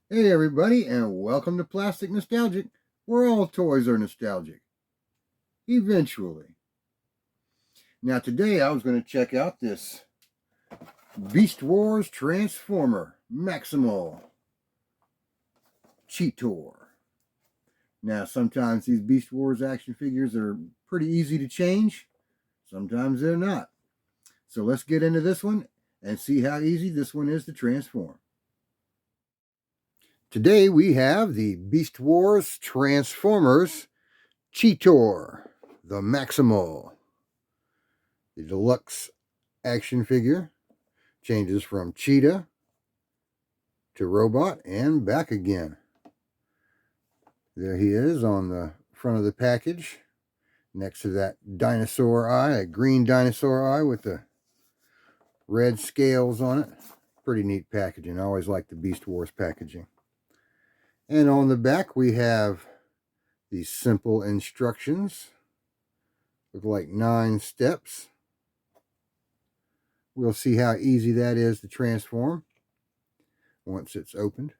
Hey everybody, and welcome to Plastic Nostalgic, where all toys are nostalgic. Eventually. Now today I was going to check out this Beast Wars Transformer Maximal Cheetor. Now sometimes these Beast Wars action figures are pretty easy to change, sometimes they're not. So let's get into this one and see how easy this one is to transform. Today we have the Beast Wars Transformers Cheetor, the Maximal. The deluxe action figure changes from cheetah to robot and back again. There he is on the front of the package next to that dinosaur eye, a green dinosaur eye with the red scales on it. Pretty neat packaging. I always like the Beast Wars packaging. And on the back we have these simple instructions with like 9 steps. We'll see how easy that is to transform once it's opened.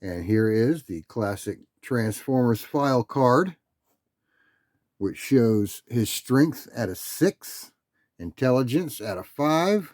And here is the classic Transformers file card, which shows his strength at a 6, intelligence at a 5,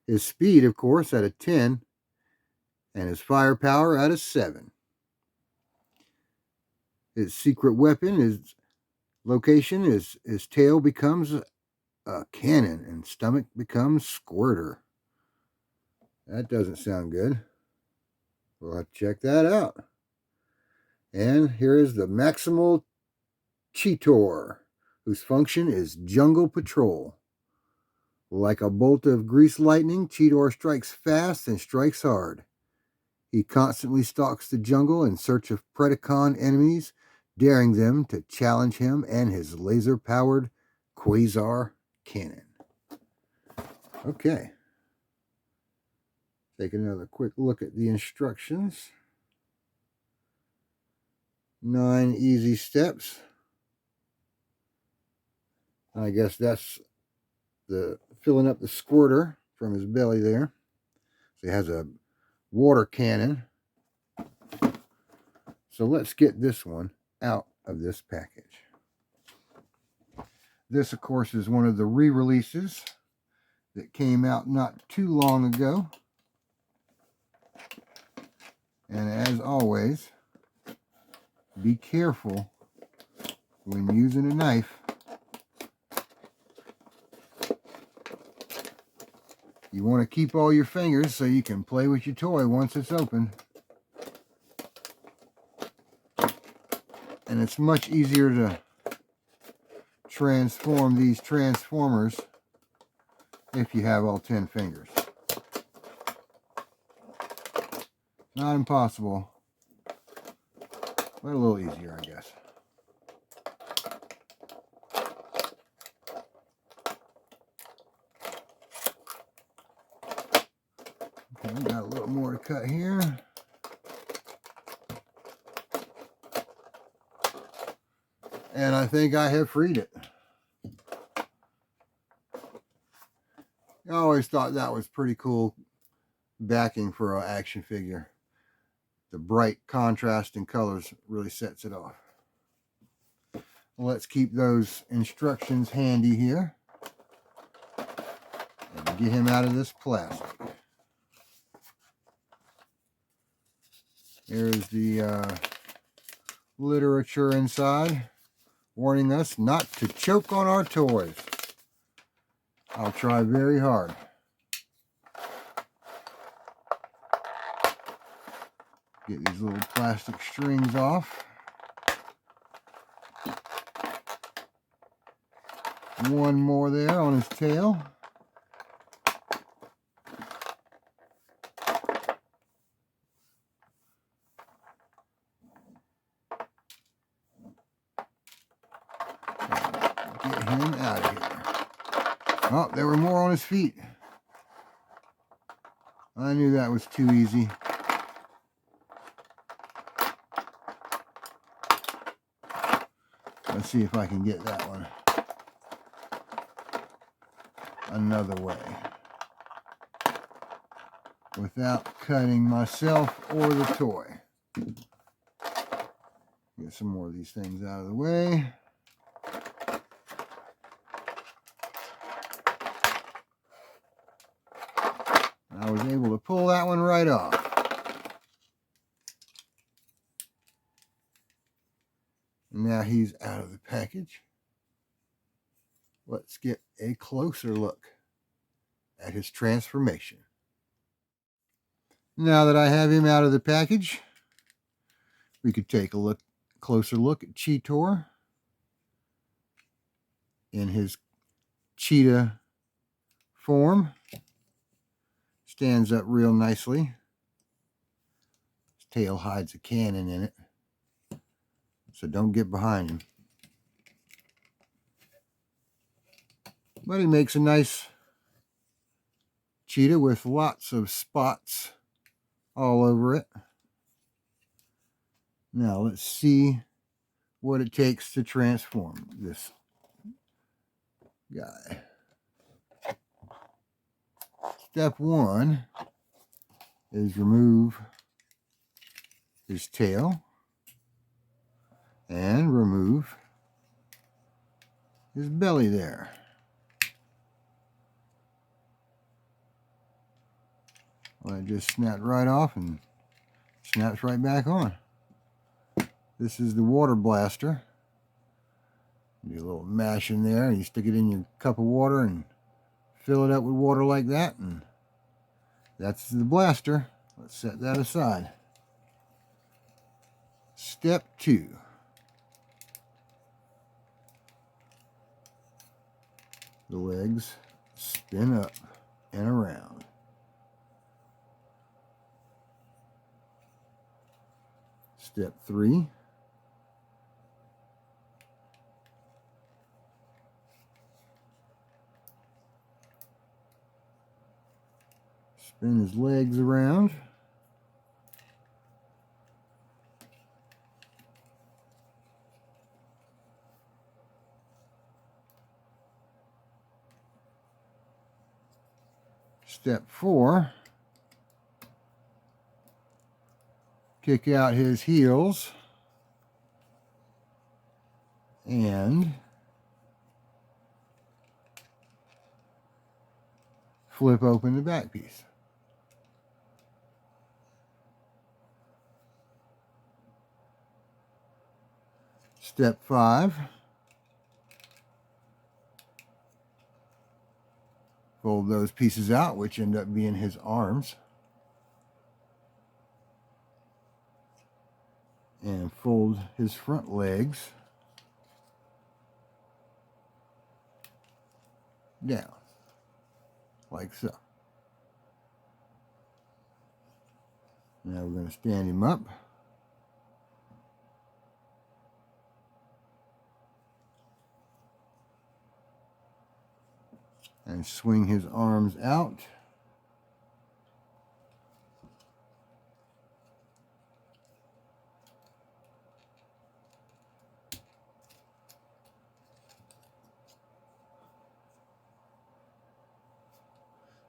his speed, of course, at a 10, and his firepower at a 7. His secret weapon, his location, is his tail becomes a cannon and stomach becomes squirter. That doesn't sound good. We'll have to check that out. And here is the Maximal Cheetor, whose function is jungle patrol. Like a bolt of grease lightning, Cheetor strikes fast and strikes hard. He constantly stalks the jungle in search of Predacon enemies, daring them to challenge him and his laser-powered quasar cannon. Okay. Take another quick look at the instructions. 9 easy steps. I guess that's the filling up the squirter from his belly there. So he has a water cannon. So let's get this one out of this package. This, of course, is one of the re-releases that came out not too long ago. And as always, be careful when using a knife. You want to keep all your fingers so you can play with your toy once it's open. And it's much easier to transform these Transformers if you have all 10 fingers. Not impossible, but a little easier, I guess. Okay, we got a little more to cut here. And I think I have freed it. I always thought that was pretty cool backing for an action figure. The bright contrast in colors really sets it off. Let's keep those instructions handy here and get him out of this plastic. Here's the literature inside, warning us not to choke on our toys. I'll try very hard. Get these little plastic strings off. One more there on his tail. Get him out of here. Oh, there were more on his feet. I knew that was too easy. Let's see if I can get that one another way. without cutting myself or the toy. Get some more of these things out of the way. I was able to pull that one right off. Now he's out of the package. Let's get a closer look at his transformation. Now that I have him out of the package, we could take a closer look at Cheetor in his cheetah form. Stands up real nicely. His tail hides a cannon in it, so don't get behind him. But he makes a nice cheetah with lots of spots all over it. Now let's see what it takes to transform this guy. Step 1 is remove his tail and remove his belly there. Well, it just snapped right off and snaps right back on. This is the water blaster. Do a little mash in there, and you stick it in your cup of water and fill it up with water like that, and that's the blaster. Let's set that aside. Step 2. The legs spin up and around. Step 3. Spin his legs around. Step 4. Kick out his heels and flip open the back piece. Step 5. Fold those pieces out, which end up being his arms. And fold his front legs down, like so. Now we're going to stand him up. And swing his arms out.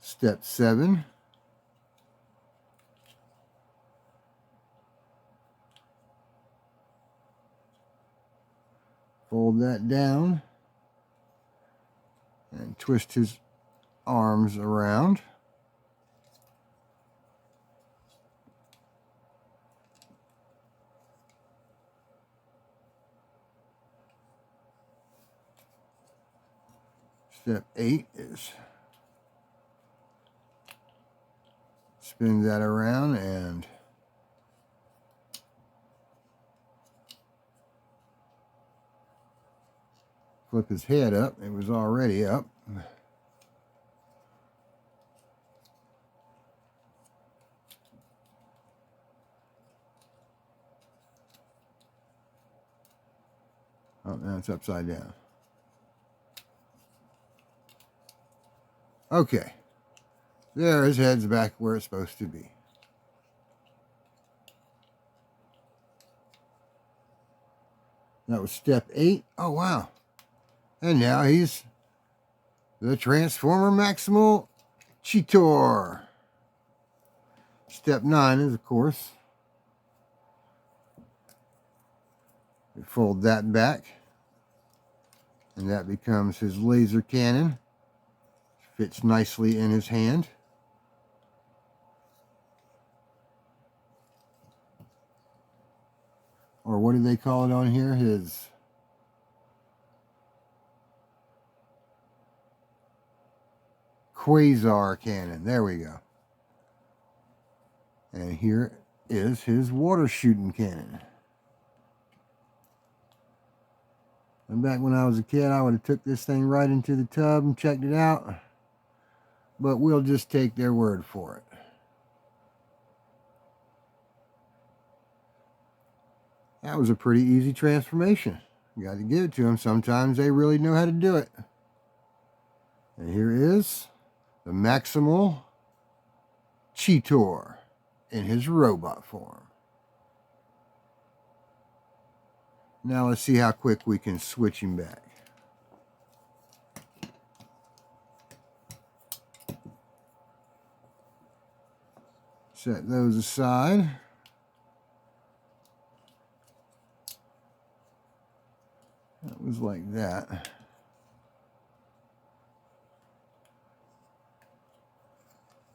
Step 7. Fold that down and twist his arms around. Step 8 is spin that around and flip his head up. It was already up. Oh, now it's upside down. Okay. There, his head's back where it's supposed to be. That was step 8. Oh, wow. And now he's the Transformer Maximal Cheetor. Step 9 is, of course, you fold that back, and that becomes his laser cannon. Fits nicely in his hand. Or what do they call it on here? His quasar cannon. There we go. And here is his water shooting cannon. And back when I was a kid, I would have took this thing right into the tub and checked it out. But we'll just take their word for it. That was a pretty easy transformation. You got to give it to them. Sometimes they really know how to do it. And here is the Maximal Cheetor in his robot form. Now let's see how quick we can switch him back. Set those aside. That was like that.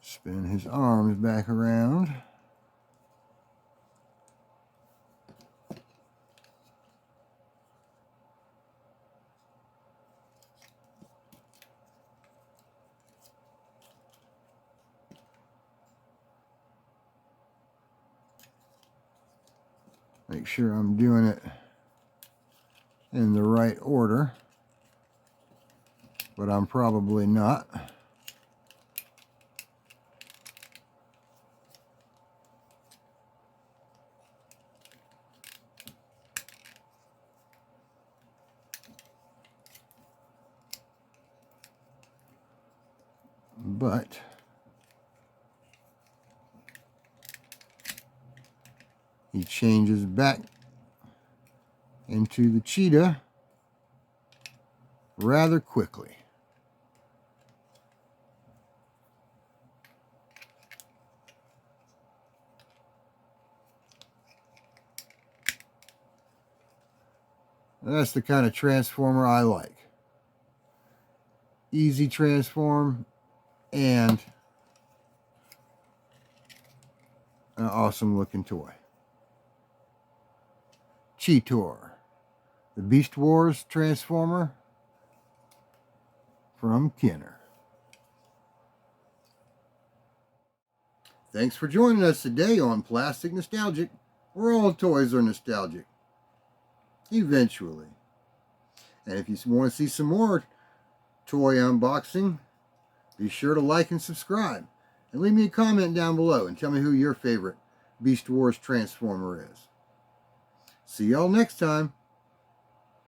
Spin his arms back around. Make sure I'm doing it in the right order, but I'm probably not. But he changes back into the cheetah rather quickly. That's the kind of transformer I like. Easy transform and an awesome looking toy. Cheetor, the Beast Wars Transformer from Kenner. Thanks for joining us today on Plastic Nostalgic, where all toys are nostalgic. Eventually. And if you want to see some more toy unboxing, be sure to like and subscribe. And leave me a comment down below and tell me who your favorite Beast Wars Transformer is. See y'all next time.